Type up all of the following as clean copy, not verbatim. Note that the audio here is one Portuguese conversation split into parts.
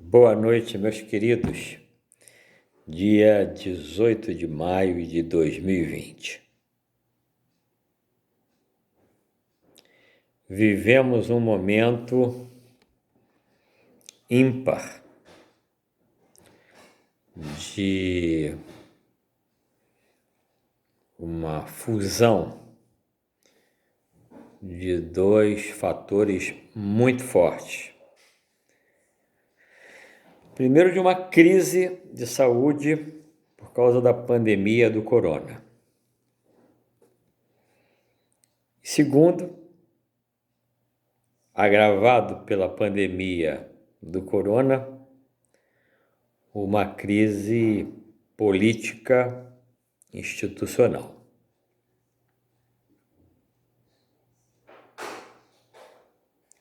Boa noite, meus queridos. Dia 18 de maio de 2020. Vivemos um momento ímpar de uma fusão de dois fatores muito fortes. Primeiro, de uma crise de saúde por causa da pandemia do corona. Segundo, agravado pela pandemia do corona, uma crise política institucional.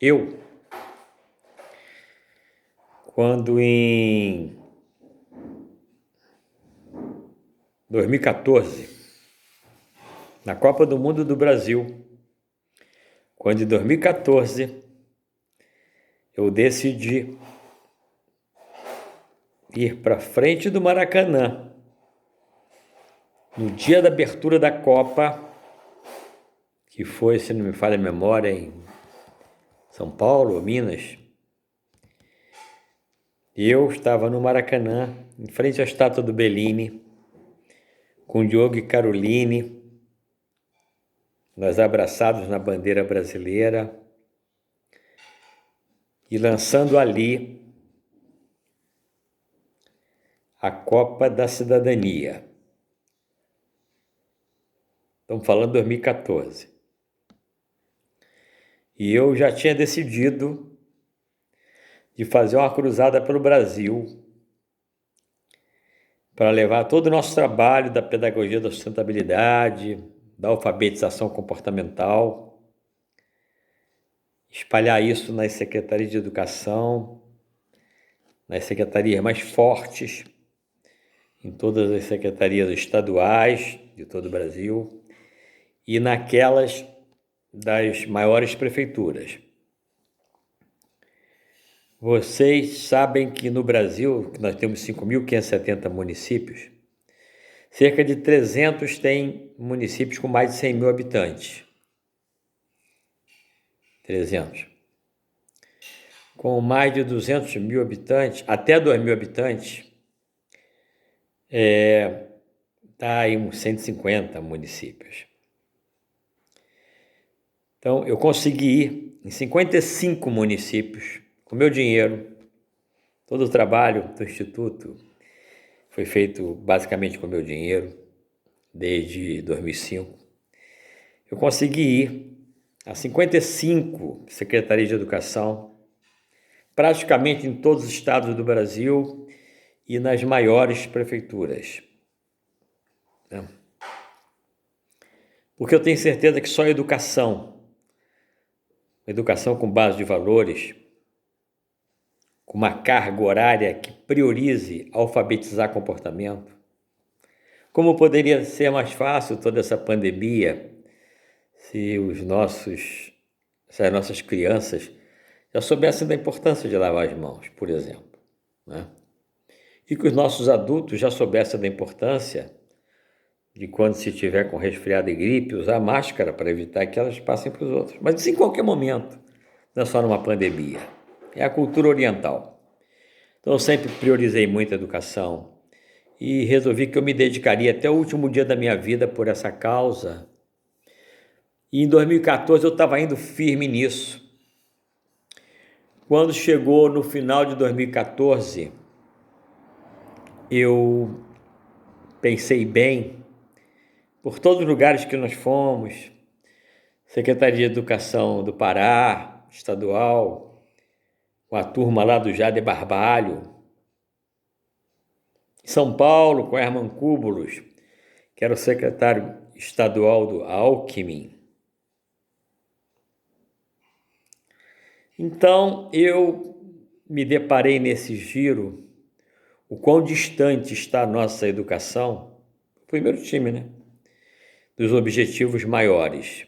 Eu, quando em 2014, na Copa do Mundo do Brasil, quando em 2014 eu decidi ir para frente do Maracanã, no dia da abertura da Copa, que foi, se não me falha a memória, em São Paulo ou Minas. Eu estava no Maracanã, em frente à estátua do Bellini, com Diogo e Caroline, nós abraçados na bandeira brasileira e lançando ali a Copa da Cidadania. Estamos falando de 2014. E eu já tinha decidido de fazer uma cruzada pelo Brasil para levar todo o nosso trabalho da pedagogia da sustentabilidade, da alfabetização comportamental, espalhar isso nas secretarias de educação, nas secretarias mais fortes, em todas as secretarias estaduais de todo o Brasil e naquelas das maiores prefeituras. Vocês sabem que no Brasil, nós temos 5.570 municípios, cerca de 300 têm municípios com mais de 100 mil habitantes. 300. Com mais de 200 mil habitantes, até 2 mil habitantes, está em uns 150 municípios. Então, eu consegui ir em 55 municípios, com meu dinheiro. Todo o trabalho do Instituto foi feito basicamente com meu dinheiro, desde 2005. Eu consegui ir a 55 secretarias de educação, praticamente em todos os estados do Brasil e nas maiores prefeituras. Porque eu tenho certeza que só a educação com base de valores, com uma carga horária que priorize alfabetizar comportamento. Como poderia ser mais fácil toda essa pandemia se as nossas crianças já soubessem da importância de lavar as mãos, por exemplo, né? E que os nossos adultos já soubessem da importância de, quando se estiver com resfriado e gripe, usar máscara para evitar que elas passem para os outros. Mas isso em qualquer momento, não é só numa pandemia. É a cultura oriental. Então eu sempre priorizei muito a educação e resolvi que eu me dedicaria até o último dia da minha vida por essa causa. E em 2014 eu estava indo firme nisso. Quando chegou no final de 2014, eu pensei bem, por todos os lugares que nós fomos, Secretaria de Educação do Pará, estadual, com a turma lá do Jader Barbalho, São Paulo, com Herman Cúbulos, que era o secretário estadual do Alckmin. Então, eu me deparei nesse giro, o quão distante está a nossa educação, primeiro time, né? Dos objetivos maiores.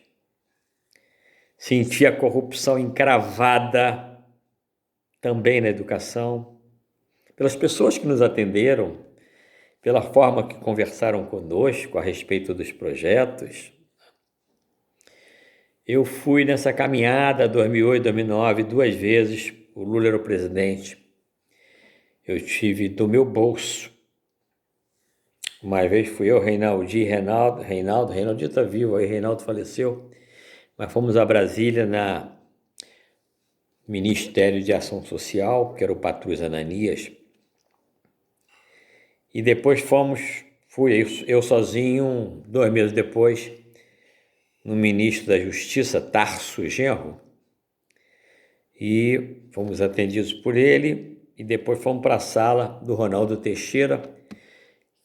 Senti a corrupção encravada também na educação, pelas pessoas que nos atenderam, pela forma que conversaram conosco a respeito dos projetos. Eu fui nessa caminhada 2008, 2009, 2 vezes, o Lula era o presidente. Eu tive do meu bolso. Uma vez fui eu, Reinaldo está vivo aí, Reinaldo faleceu, mas fomos a Brasília na Ministério de Ação Social, que era o Patrus Ananias, e depois fui eu sozinho, 2 meses depois, no ministro da Justiça, Tarso Genro, e fomos atendidos por ele, e depois fomos para a sala do Ronaldo Teixeira,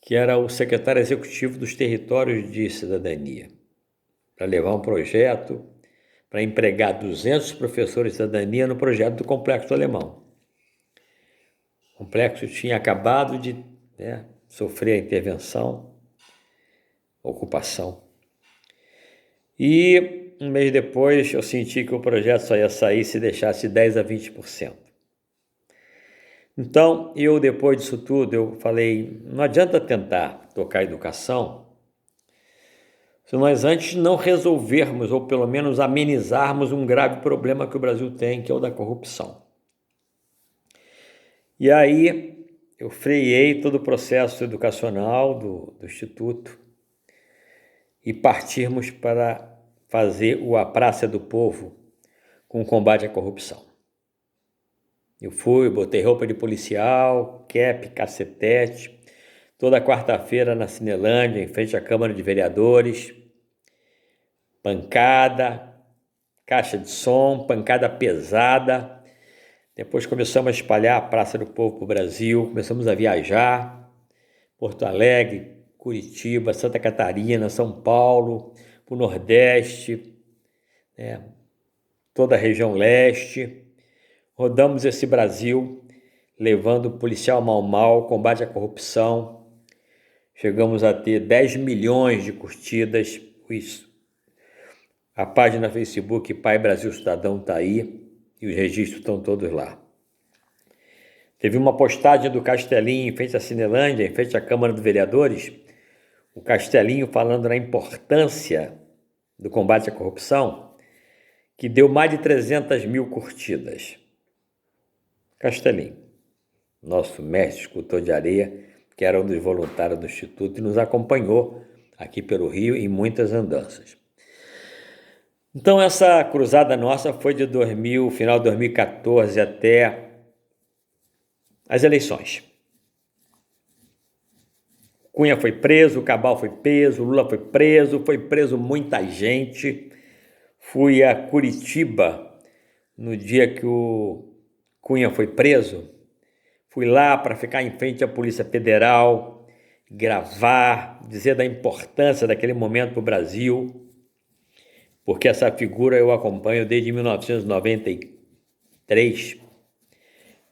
que era o secretário executivo dos Territórios de Cidadania, para levar um projeto para empregar 200 professores de cidadania no projeto do Complexo Alemão. O complexo tinha acabado de sofrer a intervenção, ocupação. E um mês depois eu senti que o projeto só ia sair se deixasse 10% a 20%. Então, depois disso tudo, eu falei, não adianta tentar tocar a educação se nós antes não resolvermos, ou pelo menos amenizarmos um grave problema que o Brasil tem, que é o da corrupção. E aí eu freiei todo o processo educacional do Instituto e partirmos para fazer a Praça do Povo com o combate à corrupção. Eu botei roupa de policial, cap, cacetete, toda quarta-feira na Cinelândia, em frente à Câmara de Vereadores, pancada, caixa de som, pancada pesada. Depois começamos a espalhar a Praça do Povo para o Brasil, começamos a viajar, Porto Alegre, Curitiba, Santa Catarina, São Paulo, para o Nordeste, toda a região leste. Rodamos esse Brasil, levando o policial mal, combate à corrupção. Chegamos a ter 10 milhões de curtidas. A página Facebook Pai Brasil Cidadão está aí e os registros estão todos lá. Teve uma postagem do Castelinho em frente à Cinelândia, em frente à Câmara dos Vereadores, o Castelinho falando na importância do combate à corrupção, que deu mais de 300 mil curtidas. Castelinho, nosso mestre escultor de areia, que era um dos voluntários do Instituto e nos acompanhou aqui pelo Rio em muitas andanças. Então essa cruzada nossa foi de final de 2014 até as eleições. Cunha foi preso, Cabal foi preso, Lula foi preso muita gente. Fui a Curitiba no dia que o Cunha foi preso. Fui lá para ficar em frente à Polícia Federal, gravar, dizer da importância daquele momento para o Brasil, porque essa figura eu acompanho desde 1993,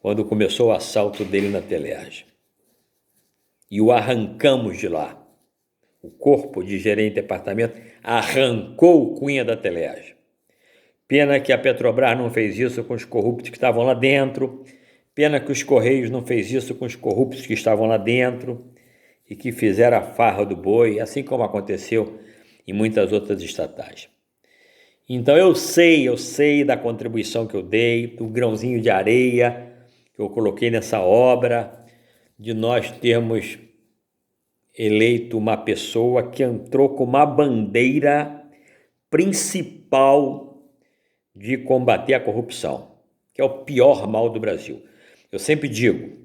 quando começou o assalto dele na Telerge. E o arrancamos de lá. O corpo de gerente de departamento arrancou o Cunha da Telerge. Pena que a Petrobras não fez isso com os corruptos que estavam lá dentro. Pena que os Correios não fez isso com os corruptos que estavam lá dentro e que fizeram a farra do boi, assim como aconteceu em muitas outras estatais. Então eu sei da contribuição que eu dei, do grãozinho de areia que eu coloquei nessa obra, de nós termos eleito uma pessoa que entrou com uma bandeira principal de combater a corrupção, que é o pior mal do Brasil. Eu sempre digo,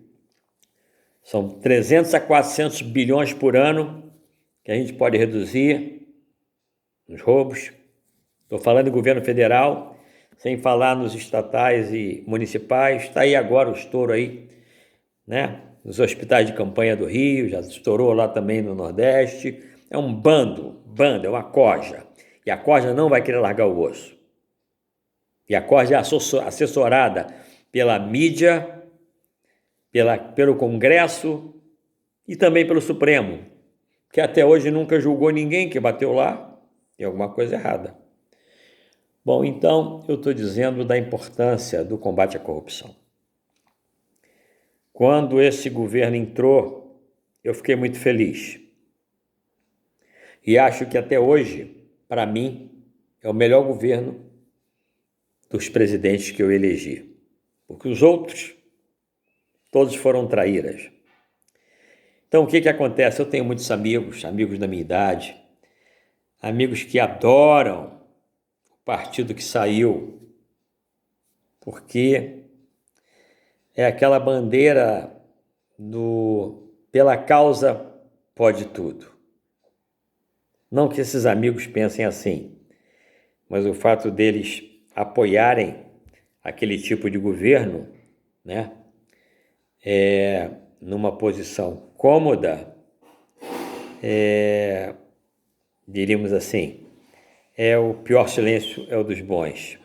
são 300 a 400 bilhões por ano que a gente pode reduzir nos roubos. Estou falando do governo federal, sem falar nos estatais e municipais. Está aí agora o estouro aí, nos hospitais de campanha do Rio, já estourou lá também no Nordeste. É um bando, é uma corja. E a corja não vai querer largar o osso. E a corja é assessorada pela mídia, pelo Congresso e também pelo Supremo, que até hoje nunca julgou ninguém que bateu lá. Tem alguma coisa errada. Bom, então eu estou dizendo da importância do combate à corrupção. Quando esse governo entrou, eu fiquei muito feliz. E acho que até hoje, para mim, é o melhor governo dos presidentes que eu elegi. Porque os outros, todos foram traíras. Então, o que acontece? Eu tenho muitos amigos da minha idade, amigos que adoram o partido que saiu, porque é aquela bandeira do pela causa pode tudo. Não que esses amigos pensem assim, mas o fato deles apoiarem aquele tipo de governo, né, numa posição cômoda, diríamos assim, o pior silêncio é o dos bons.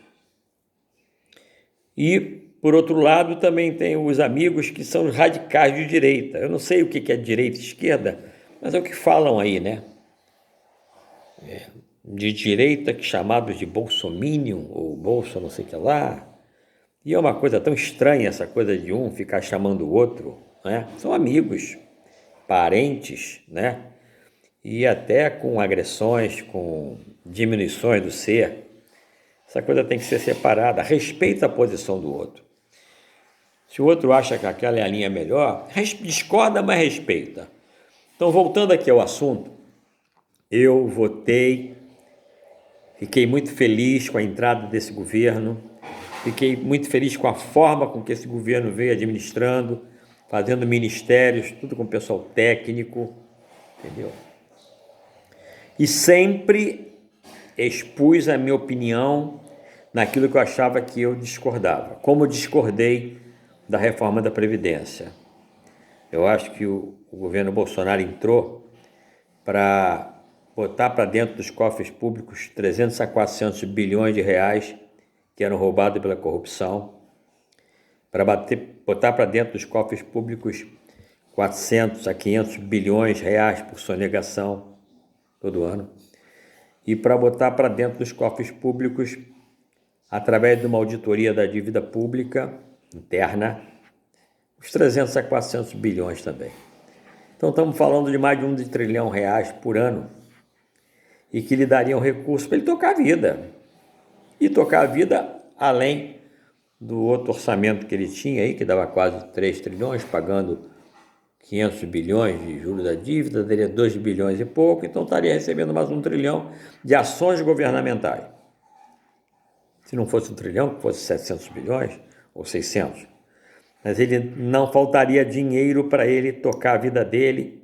E, por outro lado, também tem os amigos que são os radicais de direita. Eu não sei o que é direita e esquerda, mas é o que falam aí, né? De direita, chamados de bolsominion, ou bolso não sei o que lá. E é uma coisa tão estranha essa coisa de um ficar chamando o outro, né? São amigos, parentes, né? E até com agressões, com diminuições do ser. Essa coisa tem que ser separada. Respeita a posição do outro. Se o outro acha que aquela é a linha melhor, discorda, mas respeita. Então, voltando aqui ao assunto, eu votei, fiquei muito feliz com a entrada desse governo, fiquei muito feliz com a forma com que esse governo veio administrando, fazendo ministérios, tudo com pessoal técnico, entendeu? E sempre expus a minha opinião naquilo que eu achava que eu discordava, como eu discordei da reforma da Previdência. Eu acho que o governo Bolsonaro entrou para botar para dentro dos cofres públicos 300 a 400 bilhões de reais que eram roubados pela corrupção, para botar para dentro dos cofres públicos 400 a 500 bilhões de reais por sonegação todo ano, e para botar para dentro dos cofres públicos, através de uma auditoria da dívida pública interna, os 300 a 400 bilhões também. Então estamos falando de mais de R$1 trilhão por ano e que lhe dariam recursos para ele tocar a vida. E tocar a vida além do outro orçamento que ele tinha aí, que dava quase 3 trilhões, pagando 500 bilhões de juros da dívida, daria 2 bilhões e pouco, então estaria recebendo mais 1 trilhão de ações governamentais. Se não fosse 1 trilhão, que fosse 700 bilhões ou 600. Mas ele não faltaria dinheiro para ele tocar a vida dele,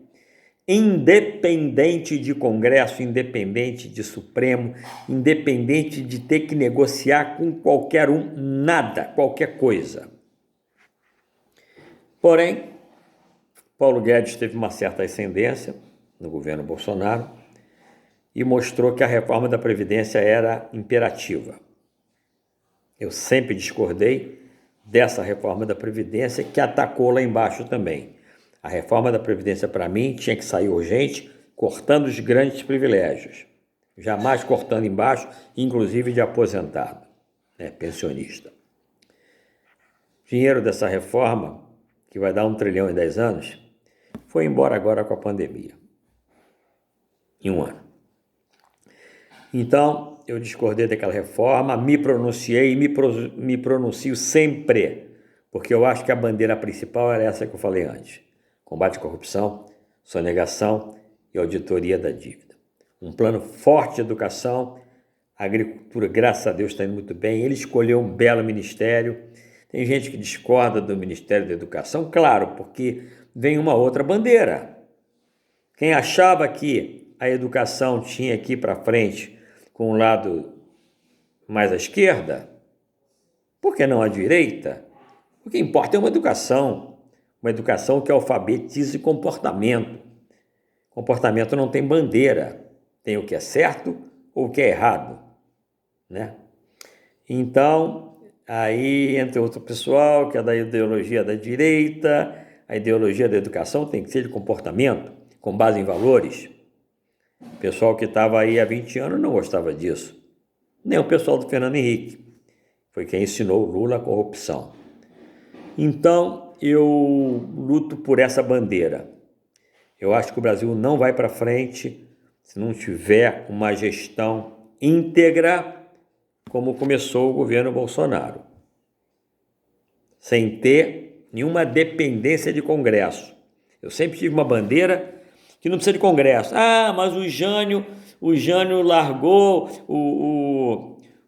independente de Congresso, independente de Supremo, independente de ter que negociar com qualquer um, nada, qualquer coisa. Porém, Paulo Guedes teve uma certa ascendência no governo Bolsonaro e mostrou que a reforma da Previdência era imperativa. Eu sempre discordei dessa reforma da Previdência, que atacou lá embaixo também. A reforma da Previdência, para mim, tinha que sair urgente, cortando os grandes privilégios. Jamais cortando embaixo, inclusive de aposentado, né, pensionista. O dinheiro dessa reforma, que vai dar 1 trilhão em 10 anos, foi embora agora com a pandemia. Em 1 ano. Então, eu discordei daquela reforma, me pronunciei e me pronuncio sempre, porque eu acho que a bandeira principal era essa que eu falei antes. Combate à corrupção, sonegação e auditoria da dívida. Um plano forte de educação, a agricultura, graças a Deus, está indo muito bem. Ele escolheu um belo ministério. Tem gente que discorda do Ministério da Educação, claro, porque vem uma outra bandeira. Quem achava que a educação tinha que ir para frente com um lado mais à esquerda, por que não à direita? O que importa é uma educação que alfabetize comportamento. Comportamento não tem bandeira, tem o que é certo ou o que é errado, né? Então, aí entra outro pessoal que é da ideologia da direita, a ideologia da educação tem que ser de comportamento, com base em valores. O pessoal que estava aí há 20 anos não gostava disso. Nem o pessoal do Fernando Henrique. Foi quem ensinou o Lula a corrupção. Então, eu luto por essa bandeira. Eu acho que o Brasil não vai para frente se não tiver uma gestão íntegra, como começou o governo Bolsonaro, sem ter nenhuma dependência de Congresso. Eu sempre tive uma bandeira que não precisa de Congresso. Ah, mas o Jânio largou,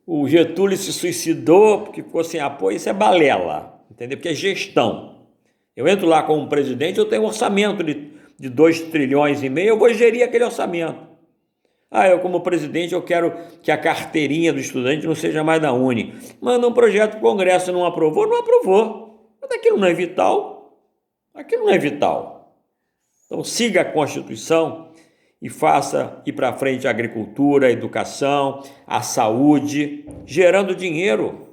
o Getúlio se suicidou porque ficou sem apoio. Isso é balela, entendeu? Porque é gestão. Eu entro lá como presidente, eu tenho um orçamento de 2,5 trilhões, eu vou gerir aquele orçamento. Eu como presidente, eu quero que a carteirinha do estudante não seja mais da Uni. Manda um projeto para o Congresso, não aprovou, não aprovou. Mas aquilo não é vital. Aquilo não é vital. Então siga a Constituição e faça ir para frente a agricultura, a educação, a saúde, gerando dinheiro,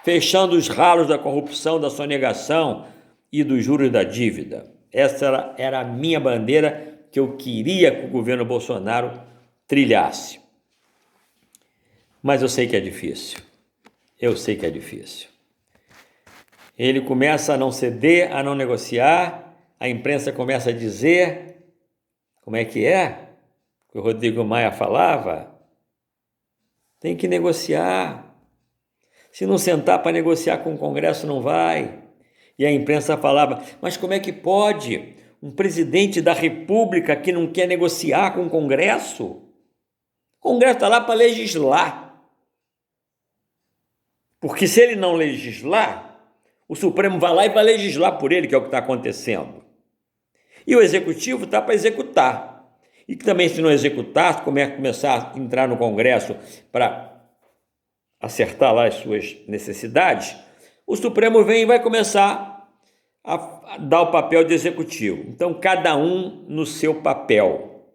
fechando os ralos da corrupção, da sonegação e dos juros da dívida. Essa era a minha bandeira que eu queria que o governo Bolsonaro trilhasse. Mas eu sei que é difícil. Eu sei que é difícil. Ele começa a não ceder, a não negociar, a imprensa começa a dizer, como é? Que o Rodrigo Maia falava? Tem que negociar. Se não sentar para negociar com o Congresso, não vai. E a imprensa falava, mas como é que pode um presidente da República que não quer negociar com o Congresso? O Congresso está lá para legislar. Porque se ele não legislar, o Supremo vai lá e vai legislar por ele, que é o que está acontecendo. E o Executivo está para executar. E que também, se não executar, começar a entrar no Congresso para acertar lá as suas necessidades, o Supremo vem e vai começar a dar o papel de executivo. Então, cada um no seu papel,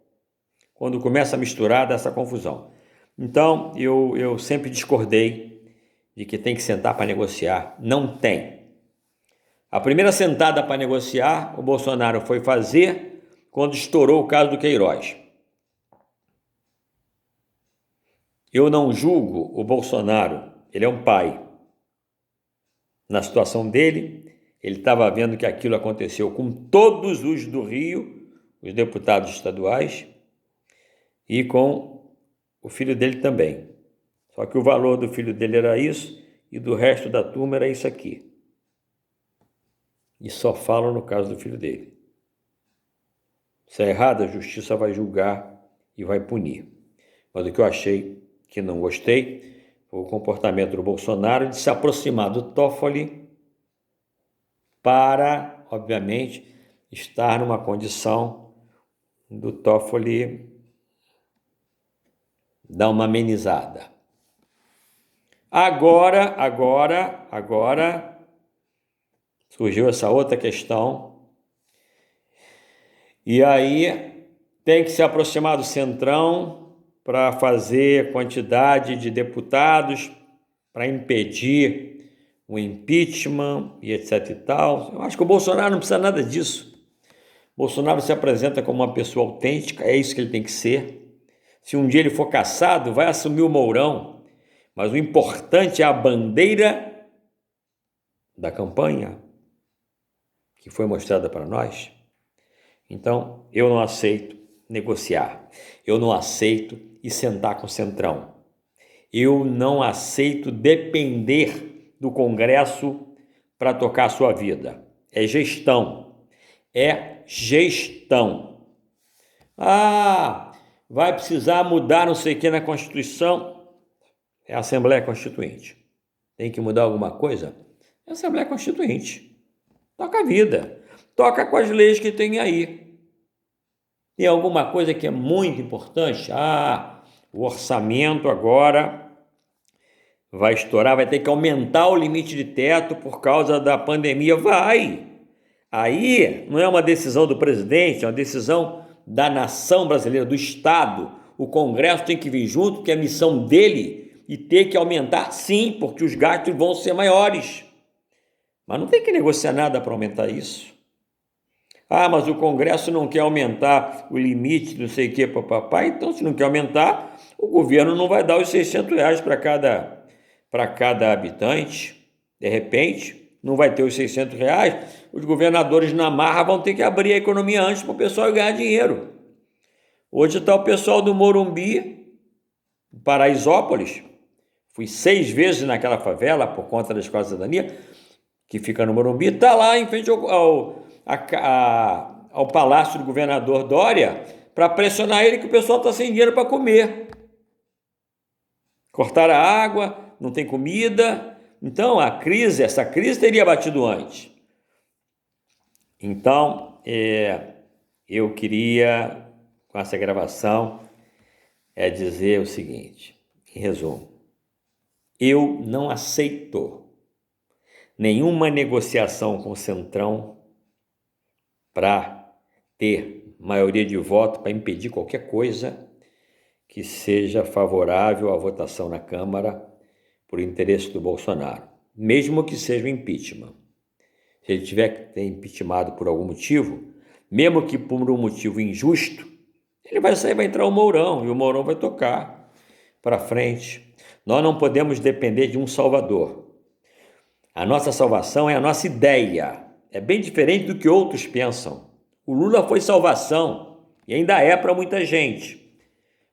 quando começa a misturar dessa confusão. Então, eu sempre discordei de que tem que sentar para negociar. Não tem. A primeira sentada para negociar, o Bolsonaro foi fazer quando estourou o caso do Queiroz. Eu não julgo o Bolsonaro, ele é um pai. Na situação dele, ele estava vendo que aquilo aconteceu com todos os do Rio, os deputados estaduais, e com o filho dele também. Só que o valor do filho dele era isso e do resto da turma era isso aqui. E só falam no caso do filho dele. Se é errado, a justiça vai julgar e vai punir. Mas o que eu achei que não gostei foi o comportamento do Bolsonaro de se aproximar do Toffoli para, obviamente, estar numa condição do Toffoli dar uma amenizada. Agora surgiu essa outra questão. E aí tem que se aproximar do Centrão para fazer quantidade de deputados para impedir o impeachment e etc e tal. Eu acho que o Bolsonaro não precisa nada disso. O Bolsonaro se apresenta como uma pessoa autêntica, é isso que ele tem que ser. Se um dia ele for cassado, vai assumir o Mourão. Mas o importante é a bandeira da campanha que foi mostrada para nós. Então, eu não aceito negociar. Eu não aceito ir sentar com o Centrão. Eu não aceito depender do Congresso para tocar a sua vida. É gestão. É gestão. Vai precisar mudar não sei o que na Constituição. É a Assembleia Constituinte. Tem que mudar alguma coisa? É a Assembleia Constituinte. Toca a vida. Toca com as leis que tem aí. Tem alguma coisa que é muito importante? O orçamento agora vai estourar, vai ter que aumentar o limite de teto por causa da pandemia. Vai! Aí não é uma decisão do presidente, é uma decisão da nação brasileira, do Estado. O Congresso tem que vir junto, porque é a missão dele, e ter que aumentar, sim, porque os gastos vão ser maiores. Mas não tem que negociar nada para aumentar isso. Mas o Congresso não quer aumentar o limite, não sei o que, papapá. Então, se não quer aumentar, o governo não vai dar os R$600 para cada habitante. De repente, não vai ter os R$ 600, os governadores na marra vão ter que abrir a economia antes para o pessoal ganhar dinheiro. Hoje está o pessoal do Morumbi, Paraisópolis. Fui 6 vezes naquela favela por conta da Escola de Cidadania, que fica no Morumbi, está lá em frente ao palácio do governador Dória, para pressionar ele que o pessoal está sem dinheiro para comer. Cortaram a água, não tem comida. Então, essa crise teria batido antes. Então, eu queria, com essa gravação, dizer o seguinte, em resumo, eu não aceito nenhuma negociação com o Centrão para ter maioria de voto, para impedir qualquer coisa que seja favorável à votação na Câmara por interesse do Bolsonaro, mesmo que seja o impeachment. Se ele tiver que ser impeachmentado por algum motivo, mesmo que por um motivo injusto, ele vai sair, vai entrar o Mourão, e o Mourão vai tocar para frente. Nós não podemos depender de um salvador. A nossa salvação é a nossa ideia. É bem diferente do que outros pensam. O Lula foi salvação, e ainda é para muita gente.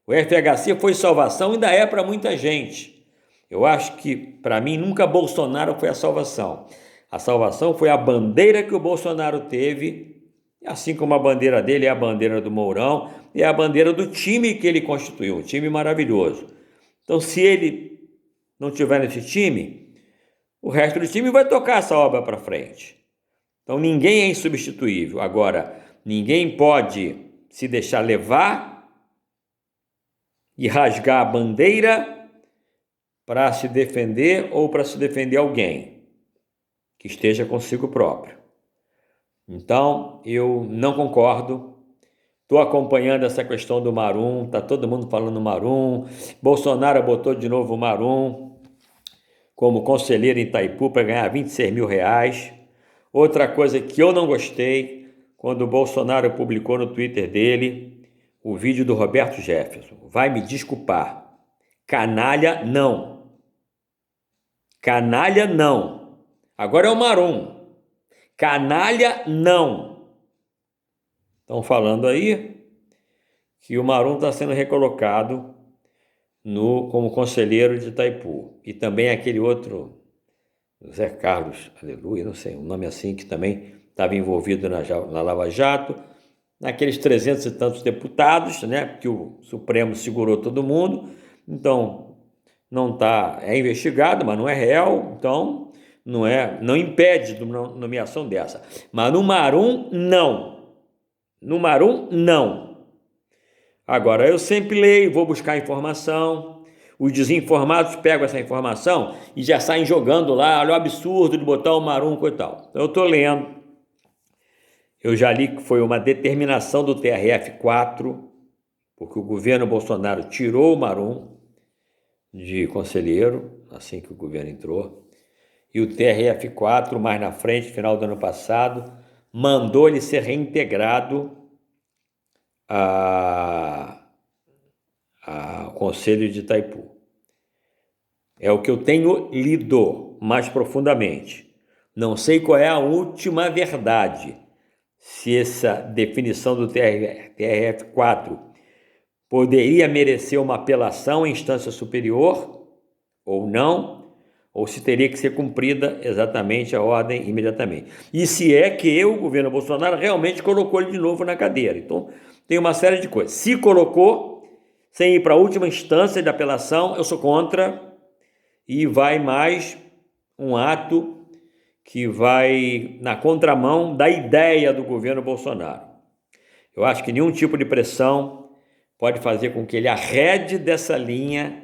O FHC foi salvação, ainda é para muita gente. Eu acho que, para mim, nunca Bolsonaro foi a salvação. A salvação foi a bandeira que o Bolsonaro teve, assim como a bandeira dele é a bandeira do Mourão, é a bandeira do time que ele constituiu, um time maravilhoso. Então, se ele não tiver nesse time, o resto do time vai tocar essa obra para frente. Então, ninguém é insubstituível. Agora, ninguém pode se deixar levar e rasgar a bandeira para se defender ou para se defender alguém que esteja consigo próprio. Então, eu não concordo. Estou acompanhando essa questão do Marum, está todo mundo falando Marum. Bolsonaro botou de novo o Marum como conselheiro em Itaipu para ganhar R$26 mil. Outra coisa que eu não gostei, quando o Bolsonaro publicou no Twitter dele o vídeo do Roberto Jefferson. Vai me desculpar. Canalha não. Canalha não. Agora é o Marum. Canalha não. Estão falando aí que o Marum está sendo recolocado como conselheiro de Itaipu. E também aquele outro, Zé Carlos, aleluia, não sei, um nome assim, que também estava envolvido na Lava Jato, naqueles 300 e tantos deputados, né, que o Supremo segurou todo mundo. Então, não está, é investigado, mas não é réu, então não impede de uma nomeação dessa. Mas no Marum, não. No Marum, não. Agora, eu sempre leio, vou buscar informação. Os desinformados pegam essa informação e já saem jogando lá, olha o absurdo de botar o Marum e tal. Então, eu estou lendo. Eu já li que foi uma determinação do TRF4, porque o governo Bolsonaro tirou o Marum de conselheiro, assim que o governo entrou, e o TRF4, mais na frente, final do ano passado, mandou ele ser reintegrado ao Conselho de Itaipu. É o que eu tenho lido mais profundamente. Não sei qual é a última verdade, se essa definição do TRF4 poderia merecer uma apelação em instância superior ou não, ou se teria que ser cumprida exatamente a ordem imediatamente. E se é que o governo Bolsonaro realmente colocou ele de novo na cadeira. Então, tem uma série de coisas. Se colocou, sem ir para a última instância de apelação, eu sou contra, e vai mais um ato que vai na contramão da ideia do governo Bolsonaro. Eu acho que nenhum tipo de pressão pode fazer com que ele arrede dessa linha,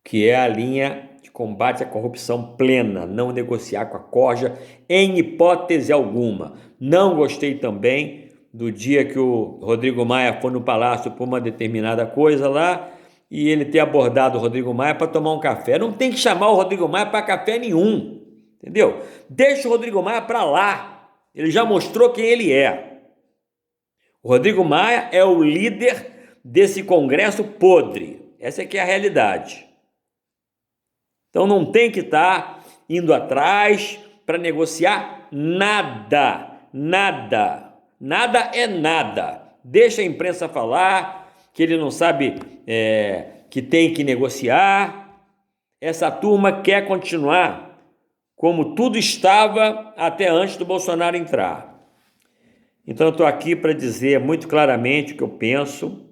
que é a linha de combate à corrupção plena, não negociar com a corja em hipótese alguma. Não gostei também do dia que o Rodrigo Maia foi no Palácio por uma determinada coisa lá, e ele ter abordado o Rodrigo Maia para tomar um café. Não tem que chamar o Rodrigo Maia para café nenhum. Entendeu? Deixa o Rodrigo Maia para lá. Ele já mostrou quem ele é. O Rodrigo Maia é o líder desse Congresso podre. Essa é que é a realidade. Então não tem que estar indo atrás para negociar nada, nada, nada é nada. Deixa a imprensa falar que ele não sabe que tem que negociar. Essa turma quer continuar como tudo estava até antes do Bolsonaro entrar. Então eu estou aqui para dizer muito claramente o que eu penso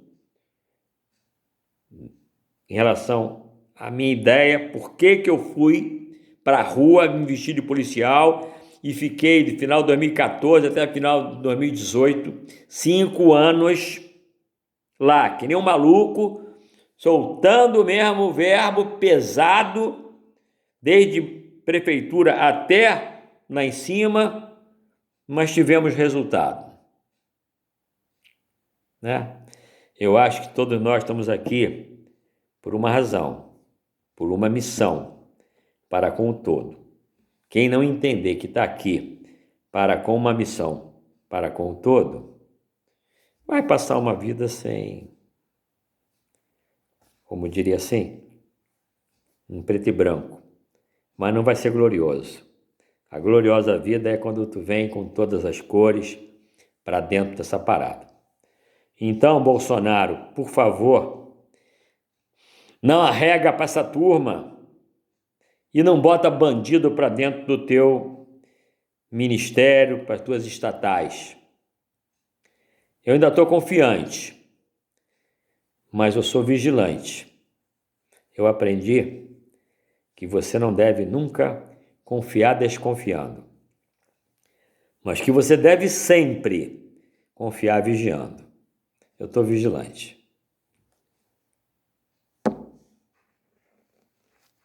em relação à minha ideia, por que eu fui para a rua me vestir de policial e fiquei de final de 2014 até final de 2018, 5 anos lá, que nem um maluco, soltando mesmo o verbo pesado, desde prefeitura até lá em cima, mas tivemos resultado, né? Eu acho que todos nós estamos aqui por uma razão, por uma missão, para com o todo. Quem não entender que está aqui para com uma missão, para com o todo, vai passar uma vida sem, como diria assim, um preto e branco, mas não vai ser glorioso. A gloriosa vida é quando tu vem com todas as cores para dentro dessa parada. Então, Bolsonaro, por favor, não arrega para essa turma e não bota bandido para dentro do teu ministério, para as tuas estatais. Eu ainda estou confiante, mas eu sou vigilante. Eu aprendi que você não deve nunca confiar desconfiando, mas que você deve sempre confiar vigiando. Eu estou vigilante.